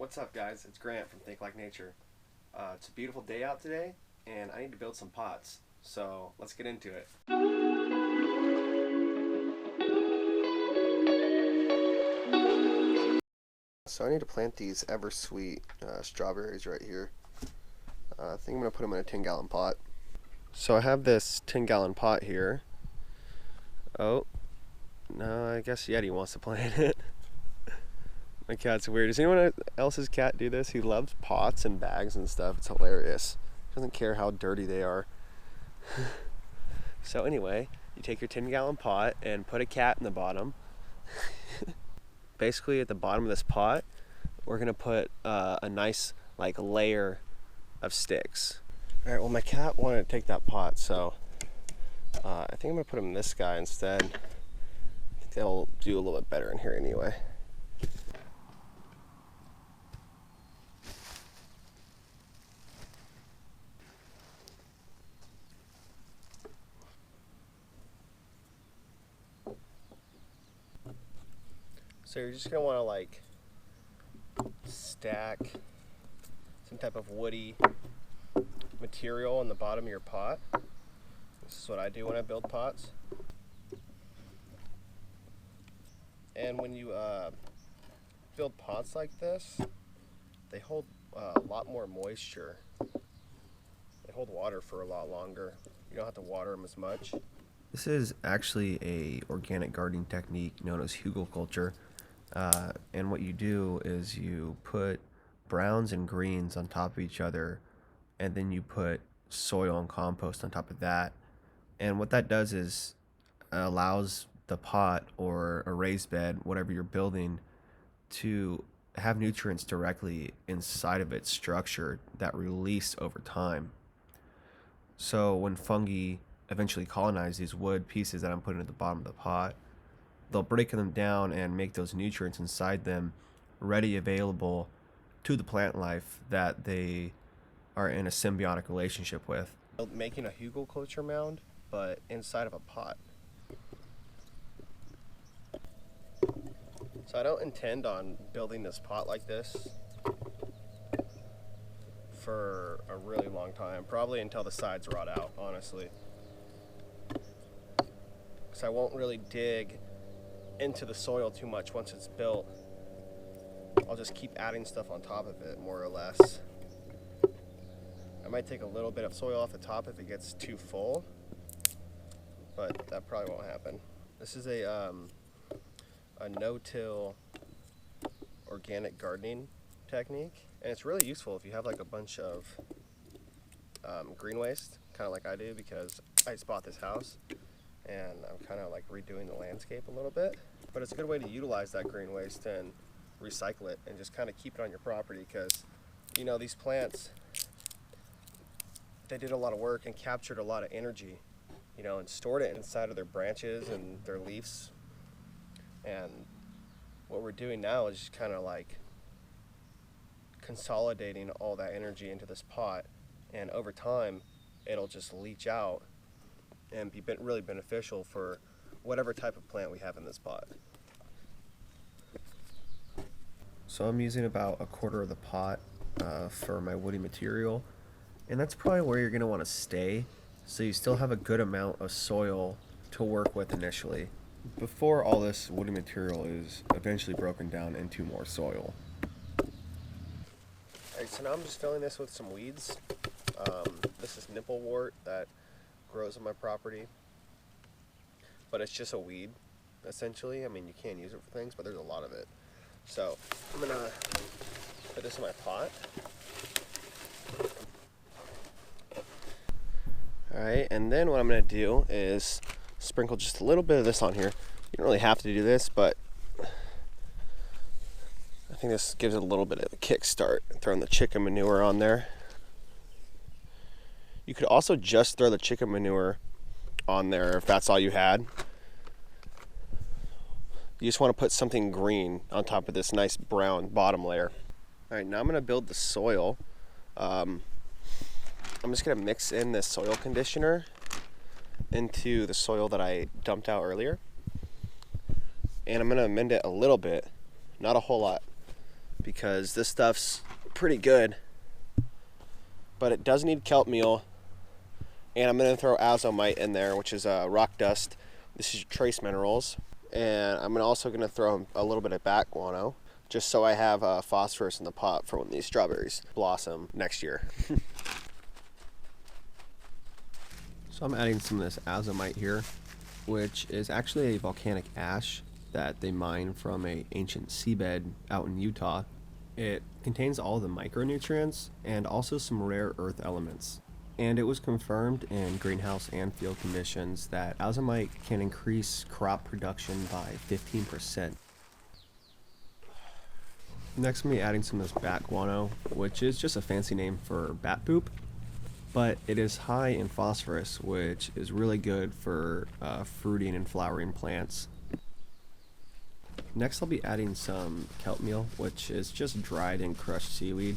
What's up, guys? It's Grant from Think Like Nature. It's a beautiful day out today, and I need to build some pots. So let's get into it. So I need to plant these ever sweet strawberries right here. I think I'm going to put them in a 10-gallon pot. So I have this 10-gallon pot here. Oh, no, I guess Yeti wants to plant it. My cat's weird. Does anyone else's cat do this? He loves pots and bags and stuff. It's hilarious. He doesn't care how dirty they are. So anyway, you take your 10-gallon pot and put a cat in the bottom. Basically, at the bottom of this pot, we're gonna put a nice layer of sticks. All right. Well, my cat wanted to take that pot, so I think I'm gonna put him in this guy instead. I think they'll do a little bit better in here anyway. So you're just gonna want to stack some type of woody material on the bottom of your pot. This is what I do when I build pots. And when you build pots like this, they hold a lot more moisture. They hold water for a lot longer. You don't have to water them as much. This is actually a organic gardening technique known as Hugelculture. And what you do is you put browns and greens on top of each other, and then you put soil and compost on top of that. And what that does is allows the pot or a raised bed, whatever you're building, to have nutrients directly inside of its structure that release over time. So when fungi eventually colonize these wood pieces that I'm putting at the bottom of the pot, they'll break them down and make those nutrients inside them ready available to the plant life that they are in a symbiotic relationship with. Making a Hugelculture mound, but inside of a pot. So I don't intend on building this pot like this for a really long time, probably until the sides rot out, honestly. Because I won't really dig into the soil too much once it's built. I'll just keep adding stuff on top of it, more or less. I might take a little bit of soil off the top if it gets too full, but that probably won't happen. This is a no-till organic gardening technique, and it's really useful if you have a bunch of green waste, kind of like I do, because I just bought this house and I'm kind of redoing the landscape a little bit. But it's a good way to utilize that green waste and recycle it and just kind of keep it on your property, because these plants, they did a lot of work and captured a lot of energy, and stored it inside of their branches and their leaves. And what we're doing now is just kind of consolidating all that energy into this pot, and over time it'll just leach out and be really beneficial for whatever type of plant we have in this pot. So I'm using about a quarter of the pot for my woody material, and that's probably where you're going to want to stay, so you still have a good amount of soil to work with initially, before all this woody material is eventually broken down into more soil. Alright, so now I'm just filling this with some weeds. This is nipplewort that grows on my property, but it's just a weed, essentially. I mean, you can use it for things, but there's a lot of it. So I'm gonna put this in my pot. Alright, and then what I'm gonna do is sprinkle just a little bit of this on here. You don't really have to do this, but I think this gives it a little bit of a kickstart. Throwing the chicken manure on there. You could also just throw the chicken manure on there if that's all you had. You just want to put something green on top of this nice brown bottom layer. All right, now I'm going to build the soil. I'm just going to mix in this soil conditioner into the soil that I dumped out earlier. And I'm going to amend it a little bit, not a whole lot. because this stuff's pretty good. But it does need kelp meal, and I'm going to throw azomite in there, which is rock dust. This is trace minerals, and I'm also going to throw a little bit of bat guano, just so I have phosphorus in the pot for when these strawberries blossom next year. So I'm adding some of this azomite here, which is actually a volcanic ash that they mine from an ancient seabed out in Utah. It contains all the micronutrients and also some rare earth elements. And it was confirmed in greenhouse and field conditions that azomite can increase crop production by 15%. Next, I'm going to be adding some of this bat guano, which is just a fancy name for bat poop, but it is high in phosphorus, which is really good for fruiting and flowering plants. Next, I'll be adding some kelp meal, which is just dried and crushed seaweed,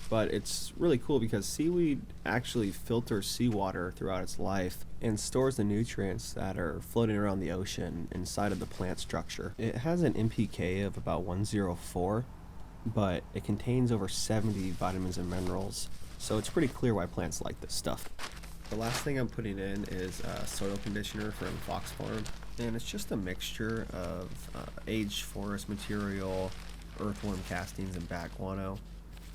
but it's really cool because seaweed actually filters seawater throughout its life and stores the nutrients that are floating around the ocean inside of the plant structure. It has an NPK of about 104, but it contains over 70 vitamins and minerals, so it's pretty clear why plants like this stuff. The last thing I'm putting in is soil conditioner from Fox Farm, and it's just a mixture of aged forest material, earthworm castings, and bat guano,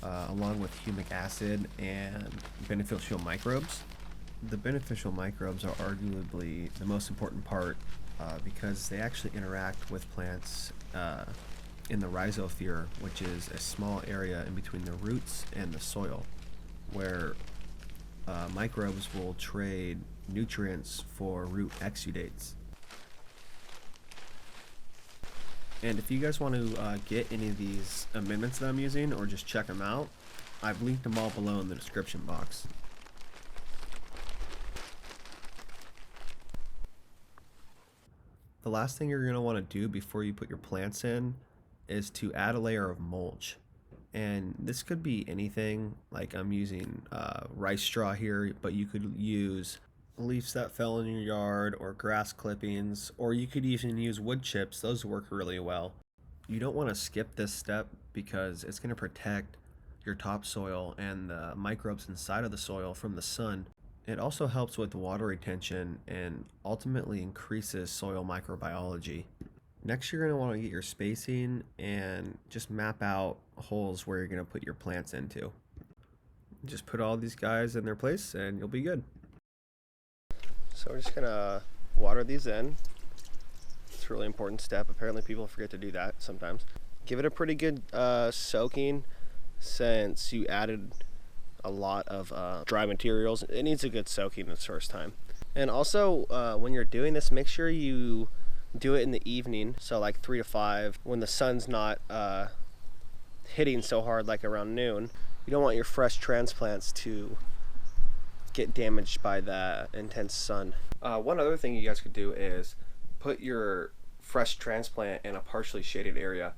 along with humic acid and beneficial microbes. The beneficial microbes are arguably the most important part because they actually interact with plants in the rhizosphere, which is a small area in between the roots and the soil, where microbes will trade nutrients for root exudates. And if you guys want to get any of these amendments that I'm using or just check them out, I've linked them all below in the description box. The last thing you're going to want to do before you put your plants in is to add a layer of mulch. And this could be anything, like I'm using rice straw here, but you could use leaves that fell in your yard or grass clippings, or you could even use wood chips. Those work really well. You don't want to skip this step because it's going to protect your topsoil and the microbes inside of the soil from the sun. It also helps with water retention and ultimately increases soil microbiology. Next, you're going to want to get your spacing and just map out holes where you're going to put your plants into. Just put all these guys in their place and you'll be good. So we're just going to water these in. It's a really important step. Apparently people forget to do that sometimes. Give it a pretty good soaking since you added a lot of dry materials. It needs a good soaking this first time. And also when you're doing this, make sure you do it in the evening, so like 3 to 5, when the sun's not hitting so hard like around noon. You don't want your fresh transplants to get damaged by the intense sun. One other thing you guys could do is put your fresh transplant in a partially shaded area.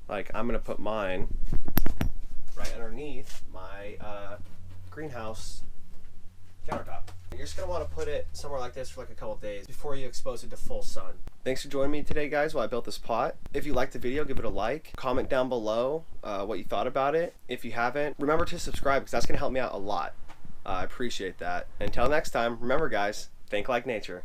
Like I'm gonna put mine right underneath my greenhouse countertop. You're just gonna want to put it somewhere like this for like a couple days before you expose it to full sun. Thanks for joining me today, guys, while I built this pot. If you liked the video, give it a like. Comment down below what you thought about it. If you haven't, remember to subscribe because that's gonna help me out a lot. I appreciate that. Until next time, remember guys, think like nature.